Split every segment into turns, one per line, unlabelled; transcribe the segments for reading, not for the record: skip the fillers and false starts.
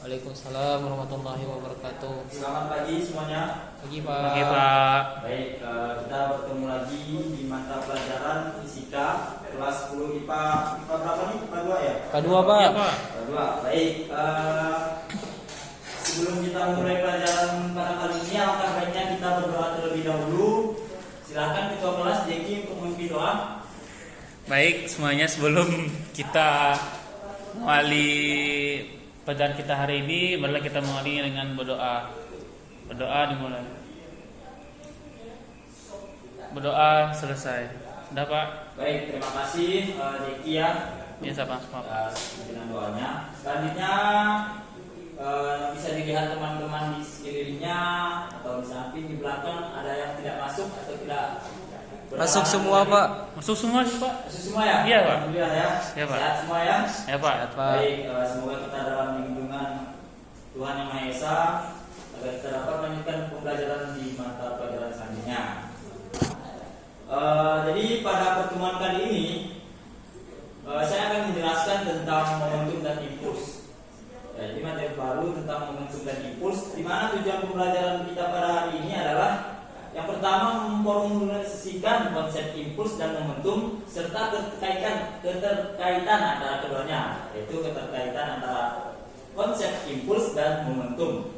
Waalaikumsalam warahmatullahi wabarakatuh.
Selamat pagi semuanya.
Pagi Pak.
Oke Pak.
Baik, kita bertemu lagi di mata pelajaran fisika kelas 10 IPA. IPA berapa nih? IPA 2 ya?
Kedua Pak.
Iya Pak.
IPA 2. Baik, sebelum kita mulai pelajaran pada kali ini, alangkah baiknya kita berdoa terlebih dahulu. Silakan ketua kelas Jeki untuk memimpin doa.
Baik semuanya, sebelum kita mengawali pelajaran kita hari ini, marilah kita mengawali dengan berdoa. Berdoa dimulai. Berdoa selesai. Sudah Pak?
Baik, terima kasih Jeki ya.
Biasa Pak.
Dengan doanya. Selanjutnya bisa dilihat teman-teman di sekelilingnya atau di samping, di belakang ada yang tidak masuk atau tidak
Masuk semua Pak.
Masuk semua sih Pak.
Masuk semua ya?
Iya, Pak.
Alhamdulillah ya.
Iya, Pak.
Sehat semua ya?
Ya Pak.
Sehat, Pak.
Baik, semoga kita dalam lindungan Tuhan Yang Maha Esa agar kita dapat melanjutkan pembelajaran di mata pelajaran selanjutnya. Jadi pada pertemuan kali ini saya akan menjelaskan tentang momentum dan impuls. Ya, jadi materi baru tentang momentum dan impuls, di mana tujuan pembelajaran kita pada hari ini adalah yang pertama memformulasikan konsep impuls dan momentum serta keterkaitan antara keduanya, yaitu keterkaitan antara konsep impuls dan momentum.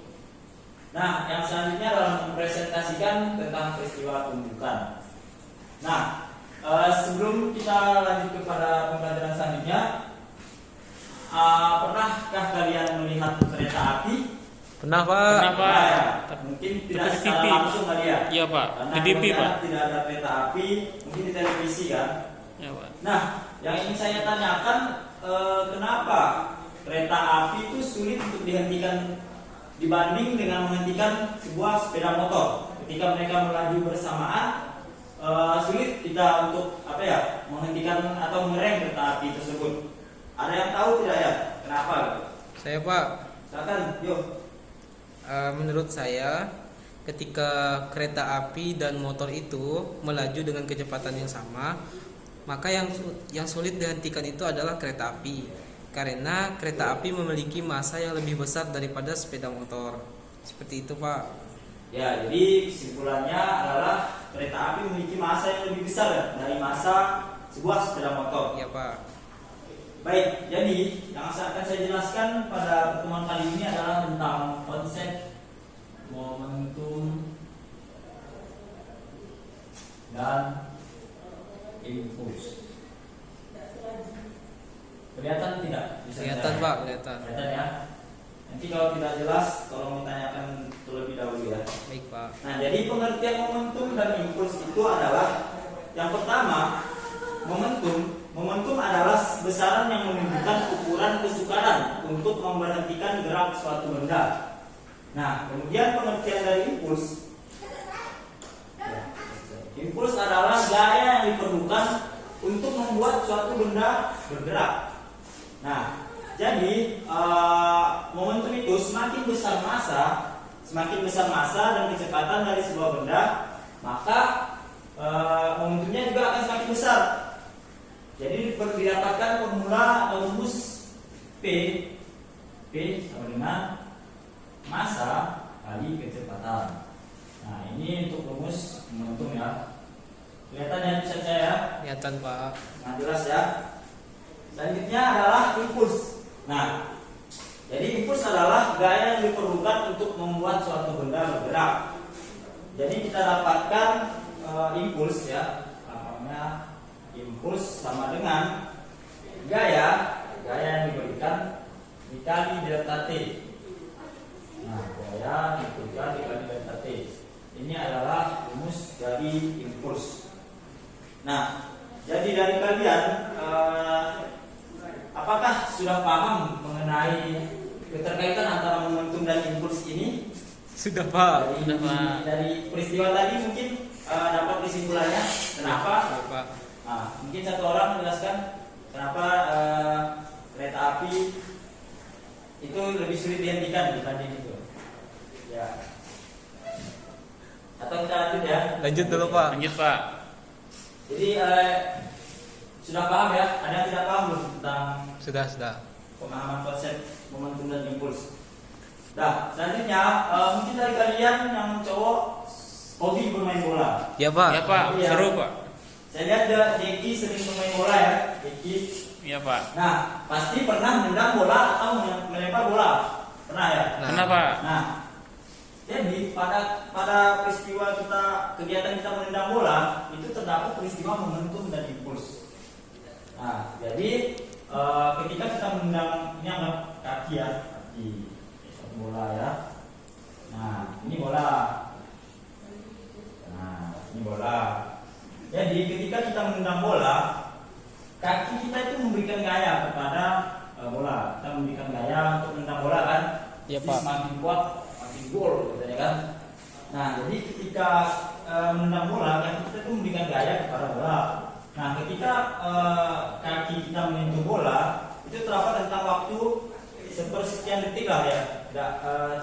Nah, yang selanjutnya adalah mempresentasikan tentang peristiwa tunjukkan. Nah, sebelum kita lanjut kepada pembelajaran selanjutnya, pernahkah kalian melihat kereta api?
Pernah Pak.
Pernah, Pak.
Nah, ya, mungkin tidak
Seperti
secara
TV.
langsung kali ya.
Iya Pak.
Karena
Di TV Pak.
tidak ada kereta api, mungkin di televisi kan.
Ya Pak.
Nah, yang ingin saya tanyakan, kenapa kereta api itu sulit untuk dihentikan dibanding dengan menghentikan sebuah sepeda motor? Ketika mereka melaju bersamaan, sulit kita untuk menghentikan atau mengerem kereta api tersebut. Ada yang tahu tidak ya? Kenapa?
Saya Pak.
Silakan, yuk.
Menurut saya, ketika kereta api dan motor itu melaju dengan kecepatan yang sama, maka yang sulit dihentikan itu adalah kereta api. Karena kereta api memiliki massa yang lebih besar daripada sepeda motor. Seperti itu Pak.
Ya, jadi kesimpulannya adalah kereta api memiliki massa yang lebih besar ya, dari massa sebuah sepeda motor.
Ya Pak.
Baik, jadi yang akan saya jelaskan pada pertemuan kali ini adalah tentang konsep momentum dan impuls. Kelihatan tidak?
Kelihatan Pak, kelihatan.
Kelihatan ya. Nanti kalau tidak jelas, tolong ditanyakan terlebih dahulu ya.
Baik Pak.
Nah, jadi pengertian momentum dan impuls itu adalah yang pertama, Momentum adalah besaran yang menunjukkan ukuran kesukaran untuk memberhentikan gerak suatu benda. Nah, kemudian pengertian dari impuls. Impuls adalah gaya yang diperlukan untuk membuat suatu benda bergerak. Nah, jadi momentum itu semakin besar massa dan kecepatan dari sebuah benda, maka momentumnya juga akan semakin besar. Jadi didapatkan formula atau rumus P sama dengan massa kali kecepatan. Nah, ini untuk rumus momentum ya. Kelihatan ya bisa saya?
Kelihatan Pak.
Nah, jelas ya. Selanjutnya adalah impuls. Nah, jadi impuls adalah gaya yang diperlukan untuk membuat suatu benda bergerak. Jadi kita dapatkan impuls ya. Namanya impuls sama dengan gaya yang diberikan dikali delta T. Nah, gaya diberikan dikali delta T. Ini adalah rumus dari impuls. Nah, jadi dari kalian apakah sudah paham mengenai keterkaitan antara momentum dan impuls ini?
Sudah Pak.
Dari peristiwa tadi mungkin dapat kesimpulannya. Kenapa?
Sudah Pak.
Nah, mungkin satu orang menjelaskan kenapa kereta api itu lebih sulit dihentikan dibanding itu. Ya. Atau kita lanjut ya?
Lanjut dulu Pak.
Lanjut Pak.
Jadi sudah paham ya? Ada yang tidak paham belum tentang
Sudah.
pemahaman konsep momentum dan impuls? Nah, selanjutnya mungkin dari kalian yang cowok hobi bermain bola.
Ya Pak.
Ya Pak,
Iya.
seru Pak.
Saya lihat Jeki sering bermain bola ya, Jeki.
Iya Pak.
Nah, pasti pernah menendang bola atau melempar bola. Pernah ya?
Nah.
Kenapa?
Nah, jadi pada peristiwa kegiatan kita menendang bola itu terdapat peristiwa momentum dan impuls. Nah, jadi ketika kita menendang, ini anggap kaki ya, kaki bola ya. Nah, ini bola. Nah, ini bola. Jadi ketika kita menendang bola, kaki kita itu memberikan gaya kepada bola. Kita memberikan gaya untuk menendang bola kan.
Iya,
Jadi
Pak.
semakin kuat, semakin gol katanya kan. Nah, jadi ketika menendang bola, kaki kita itu memberikan gaya kepada bola. Nah, ketika kaki kita menyentuh bola, itu terdapat tentang waktu sepersekian detik lah ya, tidak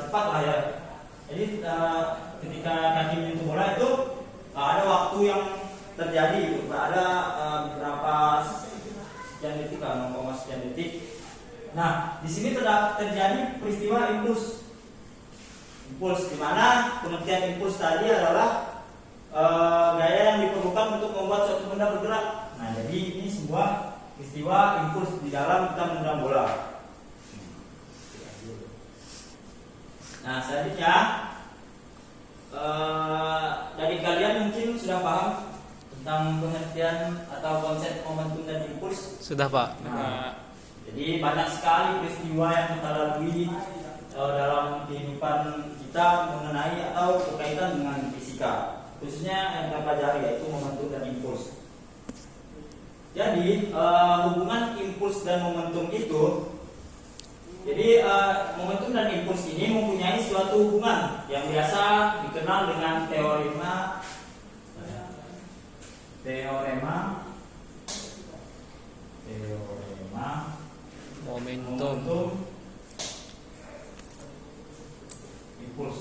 cepat lah ya. Jadi ketika kaki menyentuh bola itu ada waktu yang terjadi, ada beberapa sekian detik lah, 0, sekian detik. Nah, di sini terjadi peristiwa impuls, di mana pengertian impuls tadi adalah gaya yang diperlukan untuk membuat suatu benda bergerak. Nah, jadi ini sebuah peristiwa impuls di dalam kita menendang bola. Nah, selanjutnya dari kalian mungkin sudah paham tentang pengertian atau konsep momentum dan impuls.
Sudah Pak.
Nah, jadi banyak sekali peristiwa yang kita lalui dalam kehidupan kita mengenai atau berkaitan dengan fisika, khususnya yang kita pelajari yaitu momentum dan impuls. Jadi hubungan impuls dan momentum itu, jadi momentum dan impuls ini mempunyai suatu hubungan yang biasa dikenal dengan teorema
Momentum.
Impuls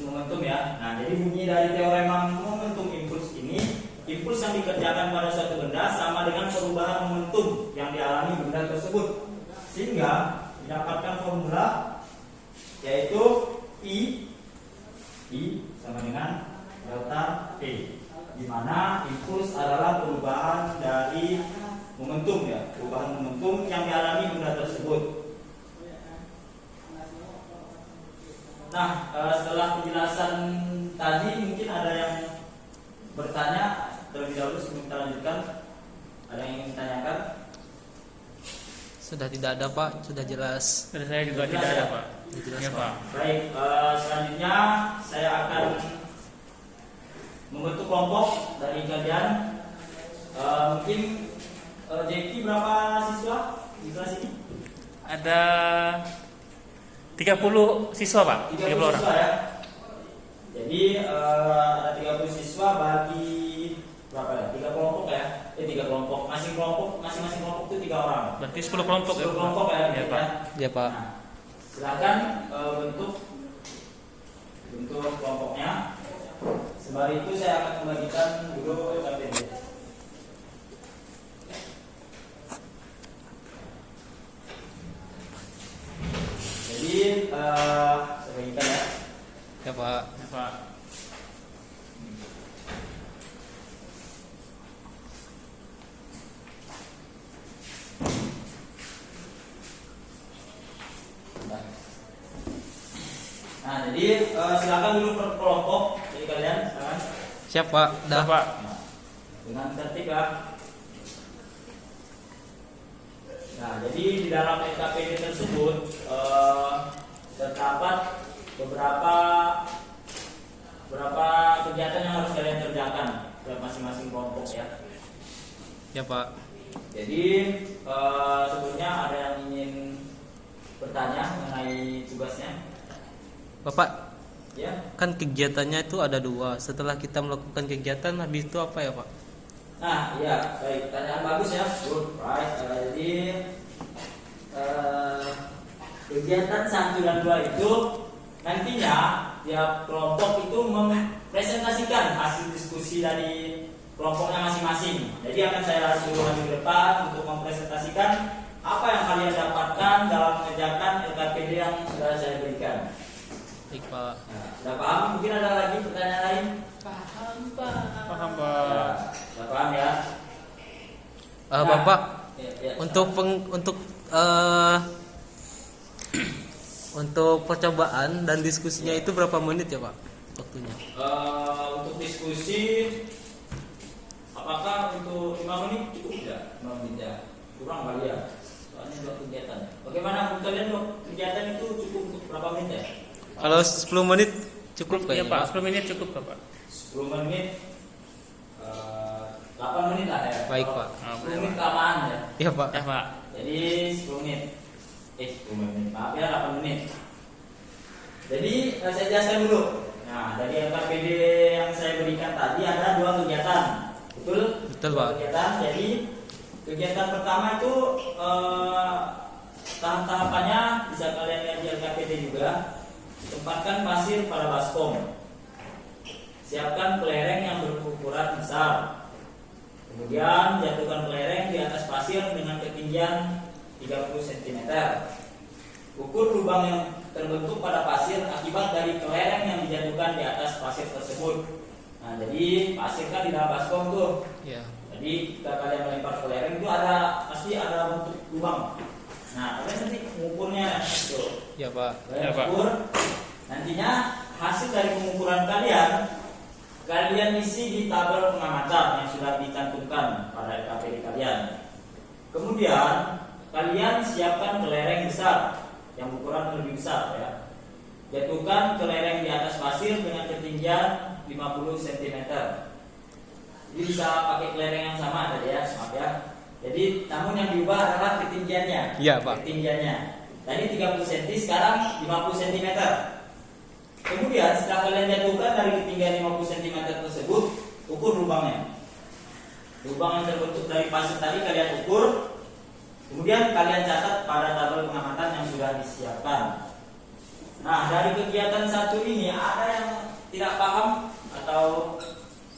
momentum ya. Nah, jadi bunyi dari teorema momentum impuls ini, impuls yang dikerjakan pada suatu benda sama dengan perubahan momentum yang dialami benda tersebut, sehingga didapatkan formula yaitu I sama dengan delta T, di mana impuls adalah perubahan dari momentum ya, perubahan momentum yang dialami benda tersebut. Nah, setelah penjelasan tadi mungkin ada yang bertanya terlebih dahulu sebelum kita lanjutkan. Ada yang ingin ditanyakan?
Sudah tidak ada Pak, sudah jelas.
Dari saya juga
Jelas
tidak
ya?
ada Pak.
Jelas,
Ya
Pak.
Pak.
Baik, selanjutnya saya akan membentuk kelompok dari kalian. Mungkin Jeki berapa siswa di kelas ini?
Ada 30 siswa Pak.
30
30 orang.
siswa ya. Jadi ada 30 siswa bagi berapa ya? 3 kelompok ya? 3 kelompok. Masing-masing kelompok itu 3 orang.
Berarti 10 kelompok
10 kelompok ya,
Ya Pak.
Ya Pak.
Nah, silakan bentuk kelompoknya. Sembari itu saya akan membagikan dulu KTP. Jadi saya bagikan ya.
Ya Pak.
Ya Pak.
Nah, jadi silakan dulu per kelompok dari kalian, silakan.
Siap Pak.
Ya
Dah.
Pak.
Nah, dengan tertib ya. Nah, jadi di dalam SKPD tersebut terdapat beberapa kegiatan yang harus kalian kerjakan ke masing-masing kelompok ya.
Ya Pak.
Jadi sebelumnya ada yang ingin bertanya mengenai tugasnya?
Bapak,
Ya.
kan kegiatannya itu ada 2. Setelah kita melakukan kegiatan, habis itu apa ya Pak?
Nah, iya, baik, pertanyaan bagus ya. Good, right. Jadi kegiatan 1 dan 2 itu nantinya tiap kelompok itu mempresentasikan hasil diskusi dari kelompoknya masing-masing. Jadi akan saya suruh maju ke depan untuk mempresentasikan apa apa yang kalian dapatkan dalam mengerjakan LKPD yang sudah saya berikan?
Baik Pak.
Nah, sudah paham? Mungkin ada lagi pertanyaan lain?
Paham
Ya,
Pak.
sudah paham ya?
Bapak,
Ya,
untuk percobaan dan diskusinya itu berapa menit ya Pak waktunya?
Untuk diskusi, apakah untuk 5 menit cukup tidak? 5 menit ya, kurang kali ya. Soalnya dua kegiatan. Bagaimana menurut kalian dok? Kegiatan itu cukup untuk berapa menit ya?
Kalau 10 menit cukup
Ya
kayaknya
Pak, 10 menit cukup Pak.
10 menit, 8 menit lah ya.
Baik,
Kalau
Pak.
10 menit kelamaan ya.
Iya Pak.
Ya Pak.
Jadi 10 menit. 10 menit. Maaf ya, 8 menit. Jadi saya jelaskan dulu. Nah, dari LKPD yang saya berikan tadi ada 2 kegiatan. Betul?
Betul,
Dua
Pak.
Kegiatan. Jadi kegiatan pertama itu tahap-tahapannya bisa kalian lihat di LKPD juga. Tempatkan pasir pada baskom. Siapkan kelereng yang berukuran besar. Kemudian jatuhkan kelereng di atas pasir dengan ketinggian 30 cm. Ukur lubang yang terbentuk pada pasir akibat dari kelereng yang dijatuhkan di atas pasir tersebut. Nah, jadi pasir kan di dalam baskom tuh.
Iya.
Jadi jika kalian melempar kelereng itu pasti ada bentuk lubang. Nah, kalian nanti mengukurnya tuh.
Iya Pak.
Kalian
Ya, Pak.
ukur. Nantinya hasil dari pengukuran kalian isi di tabel pengamatan yang sudah dicantumkan pada LKPD kalian. Kemudian kalian siapkan kelereng besar yang ukuran lebih besar ya. Jatuhkan kelereng di atas pasir dengan ketinggian 50 cm. Jadi bisa pakai kelereng yang sama tadi ya, maaf ya. Jadi namun yang diubah adalah ketinggiannya.
Iya, Pak.
Ketinggiannya. Tadi 30 cm, sekarang 50 cm. Kemudian setelah kalian jatuhkan dari ketinggian 50 cm tersebut, ukur lubangnya. Lubang yang terbentuk dari pasir tadi kalian ukur. Kemudian kalian catat pada tabel pengamatan yang sudah disiapkan. Nah, dari kegiatan satu ini ada yang tidak paham atau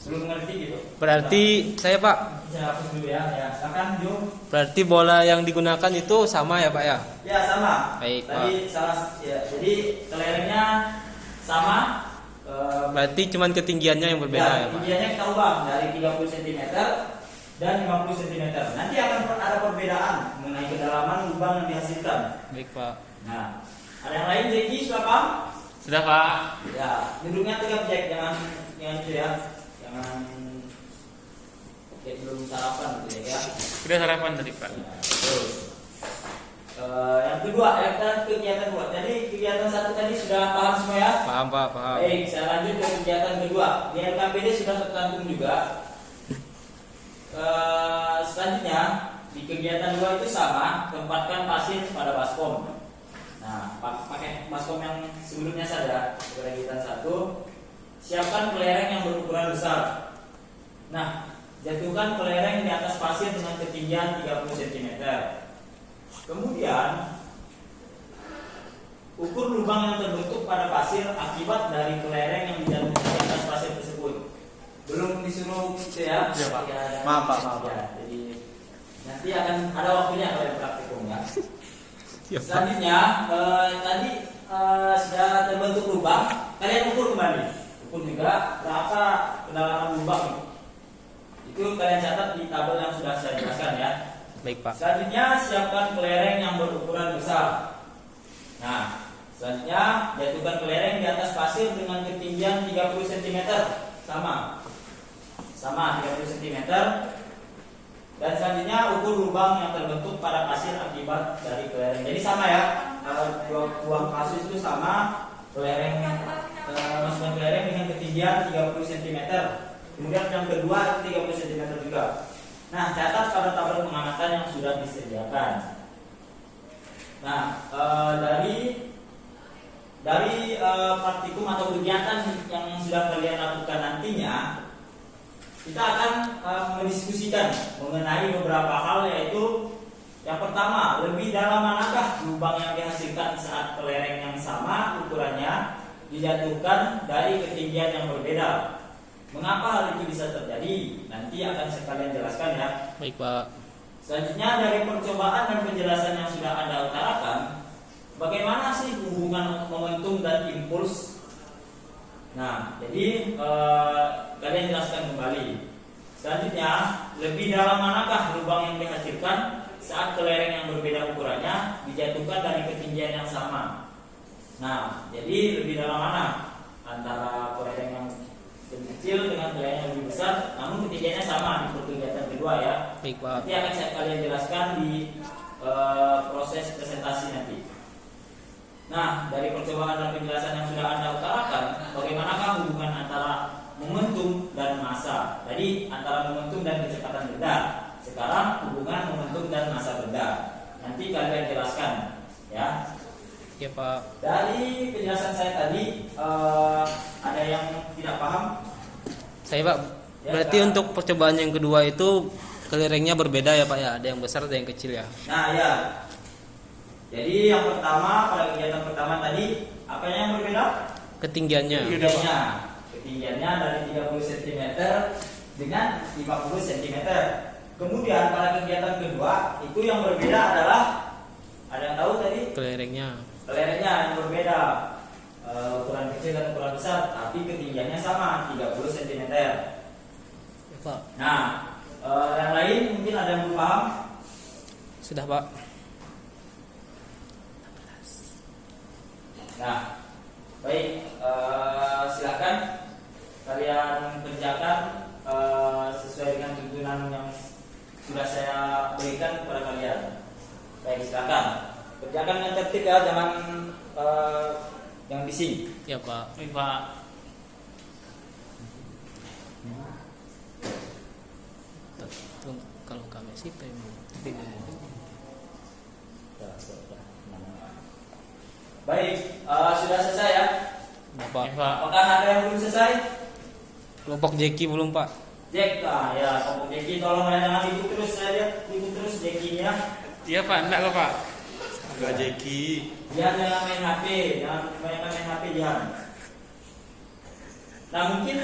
belum mengerti gitu?
Berarti saya Pak,
Saya hapus dulu ya. Ya, silakan Jo.
berarti bola yang digunakan itu sama ya Pak ya?
Ya, sama.
Baik,
Tadi salah ya. Jadi kelerengnya sama.
Berarti cuman ketinggiannya yang berbeda ya Pak?
Ketinggiannya kita ubah dari 30 cm dan 50 cm. Nanti akan ada perbedaan mengenai kedalaman lubang yang dihasilkan.
Baik Pak.
Nah, ada yang lain Jeki sudah paham?
Sudah Pak.
Ya, duduknya tegap Jack, jangan itu ya. Jangan kayak belum sarapan gitu ya.
Sudah sarapan tadi Pak.
Ya, terus. Yang kedua, kegiatan kedua. Jadi kegiatan satu tadi sudah paham semua ya?
Paham Pak, paham.
Baik, saya lanjut ke kegiatan kedua. Di LKPD sudah tercantum juga. Selanjutnya di kegiatan 2 itu sama, tempatkan pasir pada baskom. Nah, pakai baskom yang sebelumnya saja. Kegiatan 1, siapkan kelereng yang berukuran besar. Nah, jatuhkan kelereng di atas pasir dengan ketinggian 30 cm. Kemudian ukur lubang yang terbentuk pada pasir akibat dari kelereng yang dijatuhkan di atas pasir tersebut. Belum disuruh gitu ya?
Iya, Pak.
Ya,
Maaf, Pak.
Ya, jadi nanti akan ada waktunya kalian praktikum ya.
Iya, Pak.
Selanjutnya tadi sudah terbentuk lubang, kalian ukur kembali. Ukur juga berapa kedalaman lubang itu kalian catat di tabel yang sudah saya jelaskan ya.
Baik Pak.
Selanjutnya siapkan kelereng yang berukuran besar. Nah, selanjutnya jatuhkan kelereng di atas pasir dengan ketinggian 30 cm. Sama 30 cm. Dan selanjutnya ukur lubang yang terbentuk pada pasir akibat dari kelereng. Jadi sama ya. Kalau dua kasus itu sama, kelereng masukkan kelereng dengan ketinggian 30 cm. Kemudian yang kedua 30 cm juga. Nah, catat pada tabel pengamatan yang sudah disediakan. Nah, dari praktikum atau kegiatan yang sudah kalian lakukan nantinya, kita akan mendiskusikan mengenai beberapa hal, yaitu yang pertama, lebih dalam manakah lubang yang dihasilkan saat kelereng yang sama ukurannya dijatuhkan dari ketinggian yang berbeda. Mengapa hal itu bisa terjadi? Nanti akan sekalian jelaskan ya.
Baik Pak.
Selanjutnya dari percobaan dan penjelasan yang sudah Anda utarakan, bagaimana sih hubungan momentum dan impuls? Nah, jadi kalian jelaskan kembali. Selanjutnya, lebih dalam manakah lubang yang dihasilkan saat kelereng yang berbeda ukurannya dijatuhkan dari ketinggian yang sama? Nah, jadi lebih dalam mana antara kelereng yang lebih kecil dengan kelereng yang lebih besar, namun ketinggiannya sama di kegiatan kedua ya.
Baik Pak.
Nanti akan saya kalian jelaskan di proses presentasi nanti. Nah, dari percobaan dan penjelasan yang sudah Anda utarakan, bagaimanakah hubungan antara momentum dan massa? Tadi antara momentum dan kecepatan benda. Sekarang hubungan momentum dan massa benda. Nanti kalian jelaskan, ya.
Ya Pak.
Dari penjelasan saya tadi, ada yang tidak paham?
Saya Pak.
Ya,
Berarti
sekarang.
untuk percobaan yang kedua itu kelerengnya berbeda ya Pak ya. Ada yang besar, ada yang kecil ya.
Nah, ya. Jadi yang pertama, pada kegiatan pertama tadi, apa yang berbeda?
Ketinggiannya.
Ketinggiannya dari 30 cm dengan 50 cm. Kemudian pada kegiatan kedua, itu yang berbeda adalah, ada yang tahu tadi?
Kelerengnya.
Kelerengnya yang berbeda, ukuran kecil dan ukuran besar, tapi ketinggiannya sama, 30 cm.
Ya Pak.
Nah, yang lain mungkin ada yang belum paham?
Sudah Pak.
Nah, baik, silakan kalian kerjakan sesuai dengan tuntunan yang sudah saya berikan kepada kalian. Baik, silakan kerjakan dengan tertib ya, jangan yang bising.
Ya Pak.
Baik Pak.
Kalau kami sih pengen.
Baik, sudah selesai ya?
Ya Pak.
Baik Pak.
Apakah ada yang belum selesai?
Kelompok Jeki belum Pak.
Jack, ya, kelompok Jeki tolong ya, jangan ikut terus, saya lihat ikut terus Jekinya.
Iya Pak, enggak kok Pak.
Enggak Jeki.
Jangan main HP, jangan kebanyakan main HP, jangan. Nah, mungkin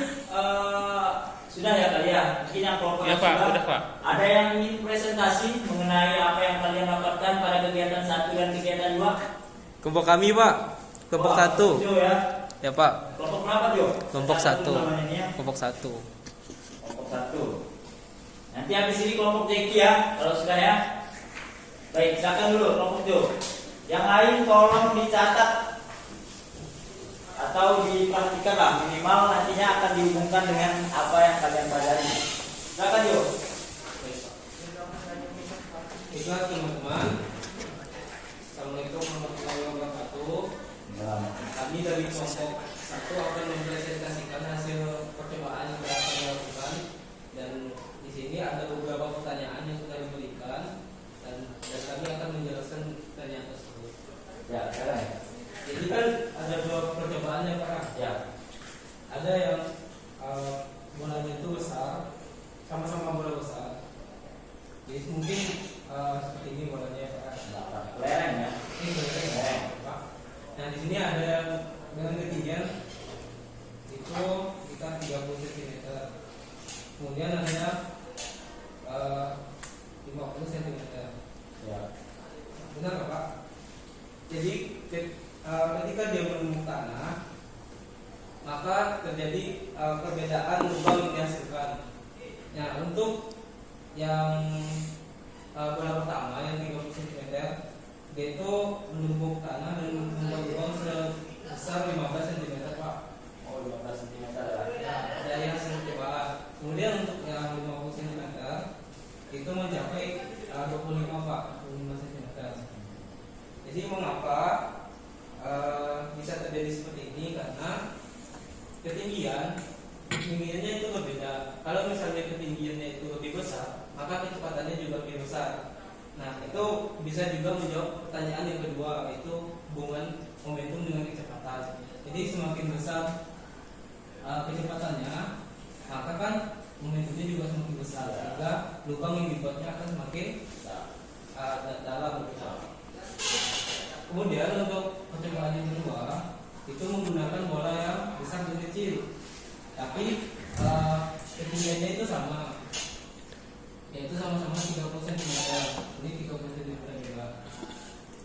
sudah ya kalian. Mungkin yang kelompok
Iya
yang
Pak,
sudah,
udah Pak.
ada yang ingin presentasi mengenai apa yang kalian dapatkan pada kegiatan 1 dan kegiatan 2?
Kelompok kami Pak. Kelompok
Wah,
1.
Jo ya.
Ya Pak.
Kelompok berapa Jo?
Kelompok 1.
namanya ini ya.
Kelompok 1.
Kelompok 1. Nanti habis ini kelompok Jeki ya, kalau sudah ya. Baik, silakan dulu kelompok Jo. Yang lain tolong dicatat atau diperhatikan lah, minimal nantinya akan dihubungkan dengan apa yang kalian pelajari. Silakan Jo.
Baiklah teman-teman. Assalamualaikum warahmatullahi wabarakatuh. Kami dari kelompok 1 akan mempresentasikan hasil percobaan yang telah kami lakukan, dan di sini ada beberapa pertanyaan yang sudah diberikan, dan kami akan menjelaskan pertanyaan tersebut.
Ya, sekarang.
Jadi kan ada dua percobaan ya Pak.
Ya.
Ada yang bolanya itu besar, sama-sama bola besar. Jadi mungkin seperti ini bolanya ya Pak.
Lereng ya.
Ini bolanya Pak. Nah di sini ada yang dengan ketinggian itu sekitar 30 cm. Kemudian ada 50 cm.
Ya.
Benar nggak, Pak? Jadi ketika dia menemukan tanah, maka terjadi perbedaan lubang yang dihasilkan. Nah, untuk yang bola pertama yang 30 cm, dia itu menumbuk tanah dan membuat lubang sebesar 15 cm, Pak.
Oh, 15 cm ya.
Nah, dari hasil percobaan. Kemudian untuk yang 50 cm itu mencapai 25, Pak, 25 cm. Jadi mengapa bisa terjadi seperti ini? Karena ketinggiannya itu berbeda. Kalau misalnya ketinggiannya itu lebih besar, maka kecepatannya juga lebih besar. Nah, itu bisa juga menjawab pertanyaan yang kedua, yaitu hubungan momentum dengan kecepatan. Jadi semakin besar kecepatannya, maka kan momentumnya juga semakin besar, sehingga lubang yang dibuatnya akan semakin dalam. Kemudian untuk percobaan yang kedua itu menggunakan bola yang besar dan kecil, tapi ketinggiannya itu sama. yaitu sama-sama 30 cm. Ini 30 cm juga.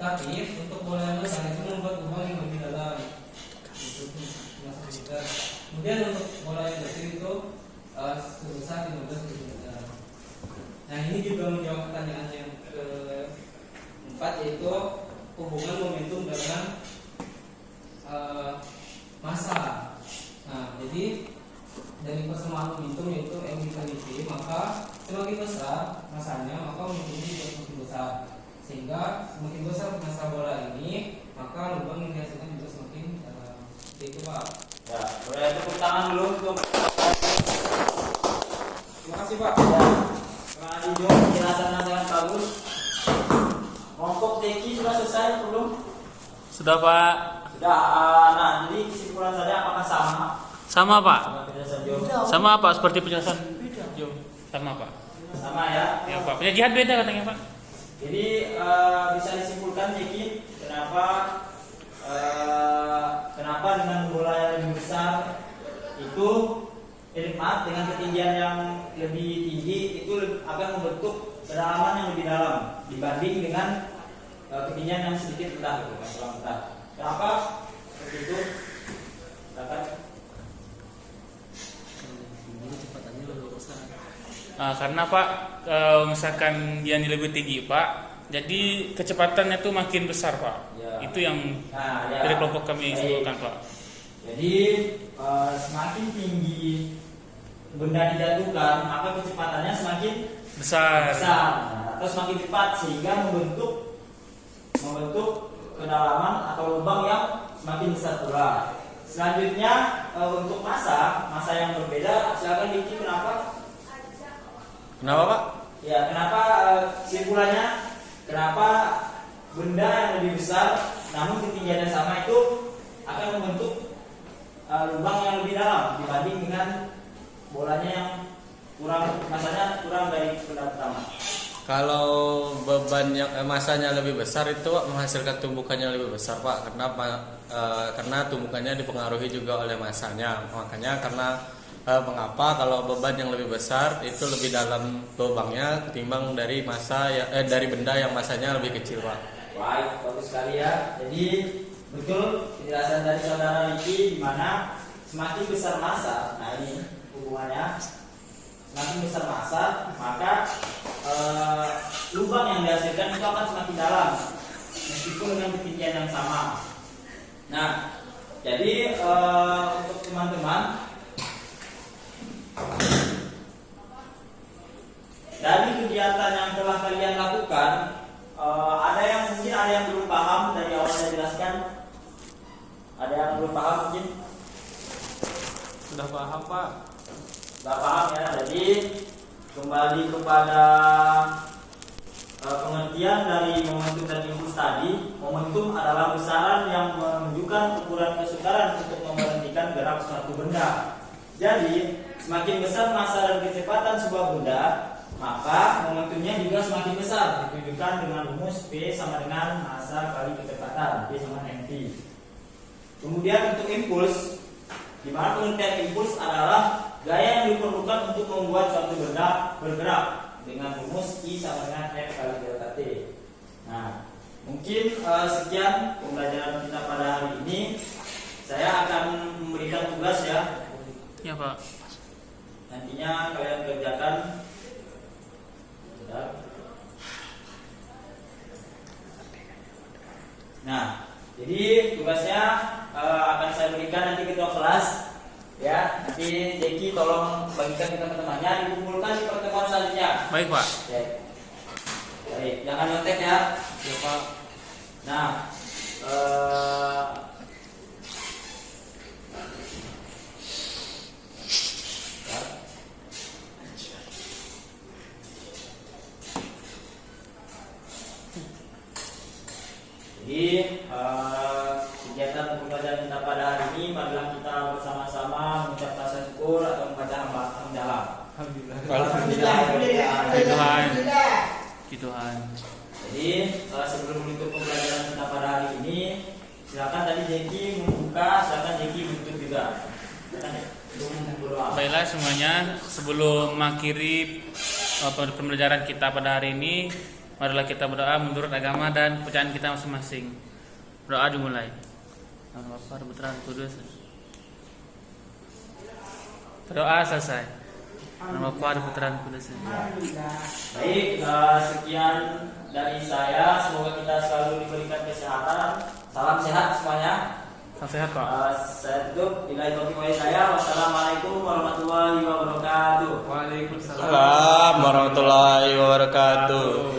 Tapi untuk bola yang besar itu membuat lubang yang lebih dalam. Itu masuk meter. Kemudian untuk bola yang kecil itu sebesar 15 cm. Nah, ini juga menjawab pertanyaan yang keempat, yaitu hubungan momentum dengan massa. Nah, jadi dari persamaan momentum yaitu M dikali V, maka semakin besar masanya maka momentumnya juga semakin besar, sehingga semakin besar massa bola ini maka lubang yang dihasilkan juga semakin dalam. Itu Pak.
Ya, boleh tepuk tangan dulu untuk.
Terima kasih Pak.
Ya, terima kasih Jo, penjelasannya sangat bagus. Kelompok Teki sudah selesai atau belum?
Sudah Pak.
Sudah. Nah, jadi kesimpulan saya apakah sama?
Sama Pak.
Sama penjelasan Jo?
Sama Pak, seperti penjelasan Jo. Sama Pak.
Sama ya.
Ya Pak, punya jihad beda katanya Pak.
Jadi bisa disimpulkan Teki, kenapa dengan bola yang lebih besar itu dengan ketinggian yang lebih tinggi itu akan membentuk kedalaman yang lebih dalam dibanding dengan ketinggian yang sedikit rendah gitu, yang kurang rendah. Kenapa seperti itu? Silakan.
Kecepatannya lebih besar.
Karena Pak, misalkan dia lebih tinggi Pak, jadi kecepatannya tuh makin besar Pak.
Ya.
Itu yang
Ya.
dari kelompok kami
Baik.
simpulkan Pak.
Jadi semakin tinggi benda dijatuhkan, maka kecepatannya semakin
Besar.
nah, atau semakin cepat sehingga membentuk kedalaman atau lubang yang semakin besar pula. Selanjutnya untuk massa yang berbeda, silakan Diki, kenapa?
Kenapa Pak?
Ya, kenapa simpulannya? Kenapa benda yang lebih besar namun ketinggiannya sama itu akan membentuk lubang yang lebih dalam dibanding dengan bolanya yang masanya kurang dari benda pertama.
Kalau beban yang masanya lebih besar itu Pak, menghasilkan tumbukannya lebih besar Pak, karena tumbukannya dipengaruhi juga oleh masanya. Makanya mengapa kalau beban yang lebih besar itu lebih dalam lubangnya ketimbang dari dari benda yang masanya lebih kecil Pak.
Baik, bagus sekali ya. Jadi betul penjelasan dari saudara Riki, di mana semakin besar massa, nah ini hubungannya, semakin besar massa maka lubang yang dihasilkan itu akan semakin dalam meskipun dengan ketinggian yang sama. Nah, jadi untuk teman-teman, dari kegiatan yang telah kalian lakukan, ada yang belum paham dari awal saya jelaskan. Ada yang belum paham mungkin?
Sudah paham Pak?
Sudah paham ya. Jadi kembali kepada pengertian dari momentum dan impuls tadi. Momentum adalah besaran yang menunjukkan ukuran kesukaran untuk memberhentikan gerak suatu benda. Jadi semakin besar massa dan kecepatan sebuah benda, maka momentumnya juga semakin besar, ditunjukkan dengan rumus P sama dengan massa kali kecepatan, P sama mv. Kemudian untuk impuls, di mana pengertian impuls adalah gaya yang diperlukan untuk membuat suatu benda bergerak dengan rumus I sama dengan F kali delta T. Nah, mungkin sekian pembelajaran kita pada hari ini. Saya akan memberikan tugas ya.
Ya Pak.
Nantinya kalian kerjakan. Nah, jadi tugasnya akan saya berikan nanti ketua kelas, ya. Nanti Jeki tolong bagikan ke teman-temannya, dikumpulkan di pertemuan selanjutnya.
Baik Pak.
Ya. Baik, jangan nyontek ya.
Ya Pak.
Nah, jadi kegiatan pembelajaran kita pada hari ini, marilah kita bersama-sama mengucap rasa syukur atau membaca hamdalah.
Alhamdulillah.
Puji Tuhan. Puji Tuhan.
Jadi sebelum menutup pembelajaran kita pada hari ini, silakan tadi Jeki membuka, silakan Jeki menutup juga. Silakan ya. Berdoa.
Baiklah semuanya, sebelum mengakhiri pembelajaran kita pada hari ini. Marilah kita berdoa menurut agama dan kepercayaan kita masing-masing. Doa dimulai. Nama Bapa dan Putra dan Kudus. Doa selesai. Nama Bapa dan Putra dan Kudus.
Baik, sekian dari saya. Semoga kita selalu diberikan kesehatan. Salam sehat semuanya.
Salam sehat, Pak.
Saya tutup. Bila itu saya. Wassalamualaikum warahmatullahi wabarakatuh.
Waalaikumsalam.
Assalamualaikum warahmatullahi wabarakatuh.